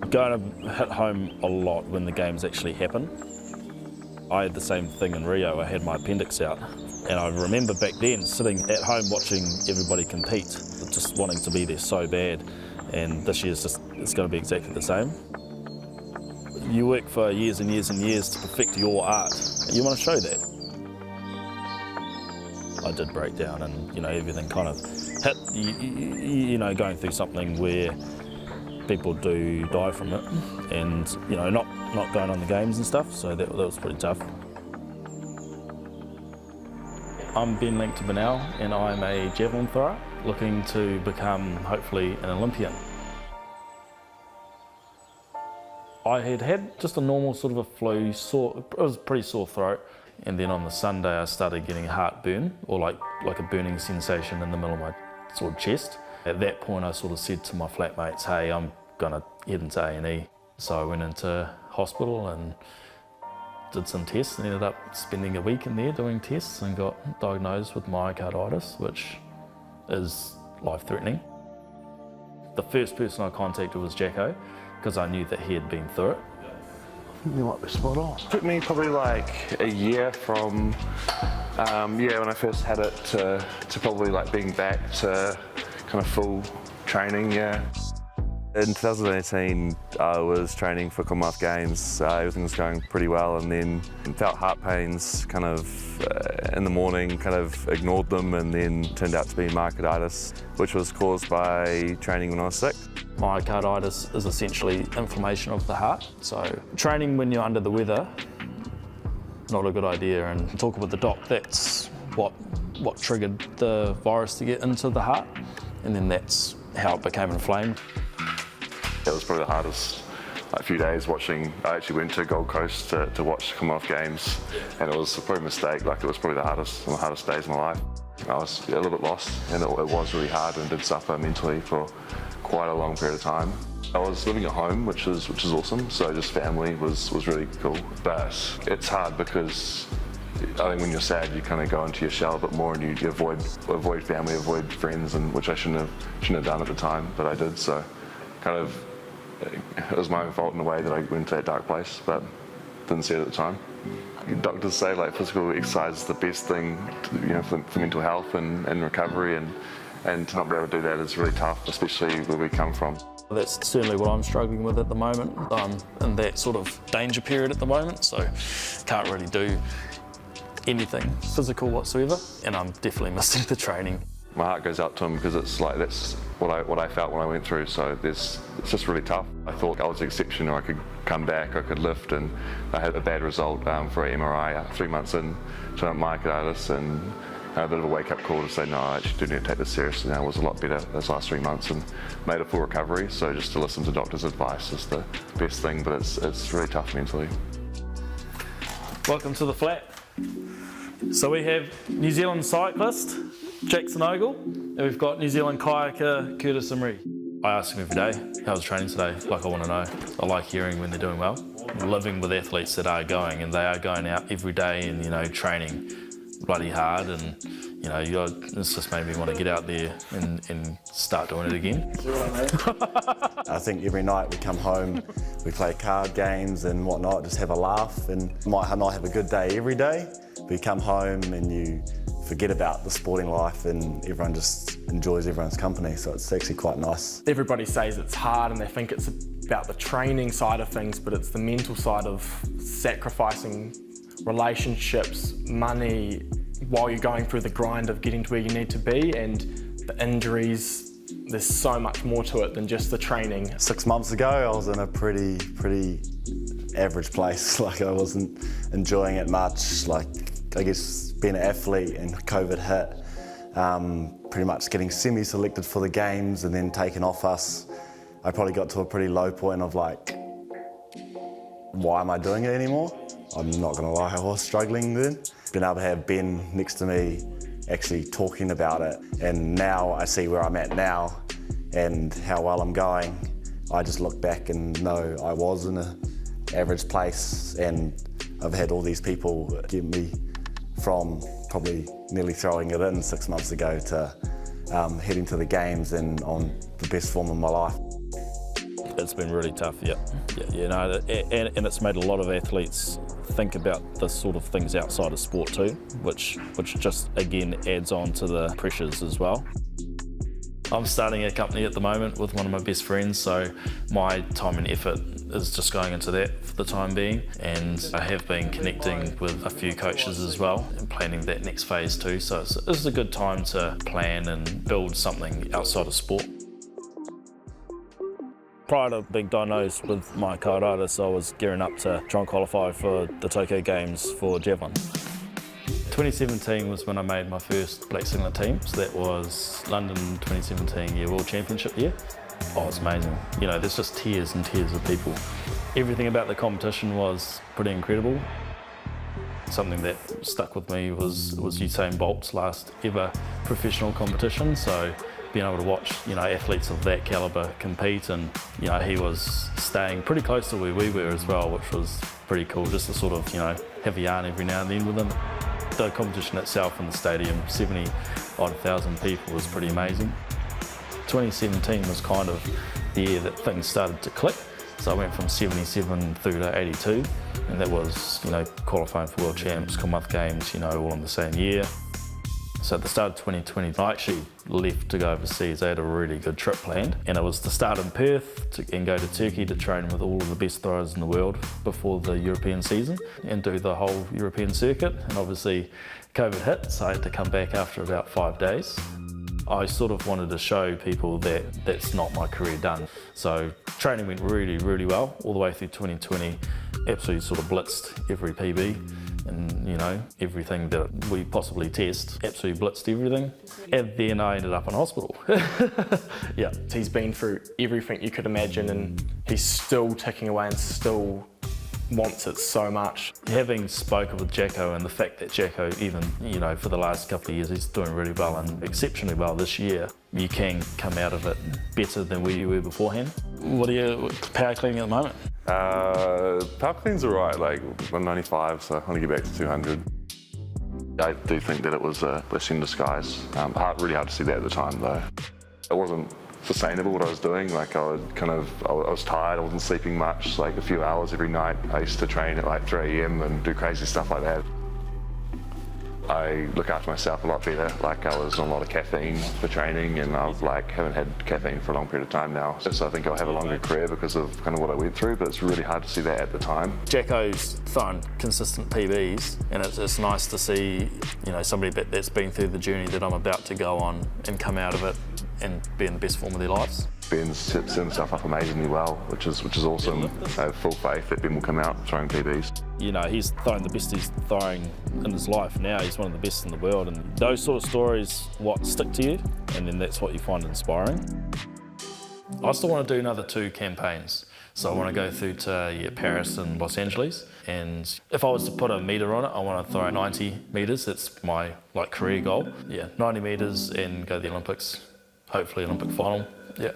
Going to hit home a lot when the games actually happen. I had the same thing in Rio. I had my appendix out, and I remember back then sitting at home watching everybody compete, just wanting to be there so bad. And this year's it's going to be exactly the same. You work for years and years and years to perfect your art. You want to show that. I did break down, and everything kind of hit. Going through something where people do die from it, and not going on the games and stuff. So that was pretty tough. I'm Ben Langton-Burnell, and I'm a javelin thrower looking to become hopefully an Olympian. I had just a normal sort of a flu, it was a pretty sore throat, and then on the Sunday I started getting heartburn, or like a burning sensation in the middle of my sort of chest. At that point I sort of said to my flatmates, hey, I'm gonna head into A&E. So I went into hospital and did some tests and ended up spending a week in there doing tests and got diagnosed with myocarditis, which is life-threatening. The first person I contacted was Jacko, because I knew that he had been through it. You might be spot on. It took me probably like a year from when I first had it to probably like being back to kind of full training, yeah. In 2018, I was training for Commonwealth Games. Everything was going pretty well, and then felt heart pains kind of in the morning, kind of ignored them, and then turned out to be myocarditis, which was caused by training when I was sick. Myocarditis is essentially inflammation of the heart. So training when you're under the weather, not a good idea. And talking with the doc, that's what triggered the virus to get into the heart, and then that's how it became inflamed. It was probably the hardest few days watching. I actually went to Gold Coast to watch the Commonwealth Games, and it was probably a mistake. Like, it was probably one of the hardest days of my life. I was a little bit lost, and it was really hard, and did suffer mentally for quite a long period of time. I was living at home, which is awesome, so just family was really cool. But it's hard because I think when you're sad, you kind of go into your shell a bit more, and you avoid family, avoid friends, and which I shouldn't have done at the time, but I did. So kind of it was my own fault in a way that I went into that dark place, but didn't see it at the time. Doctors say like physical exercise is the best thing for mental health and recovery, and to not be able to do that is really tough, especially where we come from. That's certainly what I'm struggling with at the moment. I'm in that sort of danger period at the moment, so can't really do anything physical whatsoever, and I'm definitely missing the training. My heart goes out to him because it's like that's what I felt when I went through. So it's just really tough. I thought I was the exception, or I could come back, I could lift, and I had a bad result for an MRI 3 months in, to myocarditis, and a bit of a wake-up call to say no, I actually do need to take this seriously. Now, it was a lot better those last 3 months and made a full recovery. So just to listen to doctors' advice is the best thing, but it's really tough mentally. Welcome to the flat. So we have New Zealand cyclist Jackson Ogle, and we've got New Zealand kayaker Curtis Imrie. I ask him every day, how's training today? Like, I want to know. I like hearing when they're doing well. Living with athletes that are going, and they are going out every day and training bloody hard, and it's just made me want to get out there and start doing it again. I think every night we come home, we play card games and whatnot, just have a laugh, and might not have a good day every day, but you come home and you forget about the sporting life, and everyone just enjoys everyone's company, so it's actually quite nice. Everybody says it's hard and they think it's about the training side of things, but it's the mental side of sacrificing relationships, money, while you're going through the grind of getting to where you need to be, and the injuries. There's so much more to it than just the training. 6 months ago, I was in a pretty average place. Like, I wasn't enjoying it much. Like, I guess being an athlete and COVID hit, pretty much getting semi-selected for the games and then taken off us, I probably got to a pretty low point of like, why am I doing it anymore? I'm not gonna lie, I was struggling then. Being able to have Ben next to me actually talking about it, and now I see where I'm at now and how well I'm going. I just look back and know I was in an average place, and I've had all these people get me from probably nearly throwing it in 6 months ago to heading to the games and on the best form of my life. It's been really tough, yeah. You know, and it's made a lot of athletes think about the sort of things outside of sport too, which just again adds on to the pressures as well. I'm starting a company at the moment with one of my best friends, so my time and effort is just going into that for the time being, and I have been connecting with a few coaches as well and planning that next phase too, so it's a good time to plan and build something outside of sport. Prior to being diagnosed with myocarditis, I was gearing up to try and qualify for the Tokyo Games for Javelin. 2017 was when I made my first black singlet team, so that was London 2017 World Championship year. Oh, it's amazing. You know, there's just tiers and tiers of people. Everything about the competition was pretty incredible. Something that stuck with me was Usain Bolt's last ever professional competition, so being able to watch, you know, athletes of that caliber compete, and you know, he was staying pretty close to where we were as well, which was pretty cool, just to sort of, you know, have a yarn every now and then with him. The competition itself in the stadium, 70,000 people, was pretty amazing. 2017 was kind of the year that things started to click. So I went from 77 through to 82, and that was, you know, qualifying for World Champs, Commonwealth Games, you know, all in the same year. So at the start of 2020, I actually left to go overseas. I had a really good trip planned, and it was to start in Perth and go to Turkey to train with all of the best throwers in the world before the European season and do the whole European circuit. And obviously COVID hit, so I had to come back after about 5 days. I sort of wanted to show people that that's not my career done. So training went really, really well all the way through 2020. Absolutely sort of blitzed every PB. And you know, everything that we possibly test, absolutely blitzed everything. And then I ended up in hospital. Yeah. He's been through everything you could imagine, and he's still ticking away and still wants it so much. Having spoken with Jacko, and the fact that Jacko, even, you know, for the last couple of years, he's doing really well and exceptionally well this year, you can come out of it better than where you were beforehand. What are you power cleaning at the moment? Power clean's alright, like 195, so I want to get back to 200. I do think that it was a blessing in disguise. Really hard to see that at the time though. It wasn't sustainable what I was doing. Like I was tired, I wasn't sleeping much, like a few hours every night. I used to train at like 3 AM and do crazy stuff like that. I look after myself a lot better. Like I was on a lot of caffeine for training, and I've like haven't had caffeine for a long period of time now. So I think I'll have a longer career because of kind of what I went through, but it's really hard to see that at the time. Jacko's throwing consistent PBs, and it's nice to see, you know, somebody that's been through the journey that I'm about to go on and come out of it and be in the best form of their lives. Ben's set himself up amazingly well, which is awesome. I have full faith that Ben will come out throwing PBs. You know, he's throwing the best he's throwing in his life now. He's one of the best in the world, and those sort of stories what stick to you, and then that's what you find inspiring. I still want to do another 2 campaigns. So I want to go through to Paris and Los Angeles, and if I was to put a metre on it, I want to throw 90 metres. That's my career goal. Yeah, 90 metres and go to the Olympics, hopefully Olympic final. Yeah.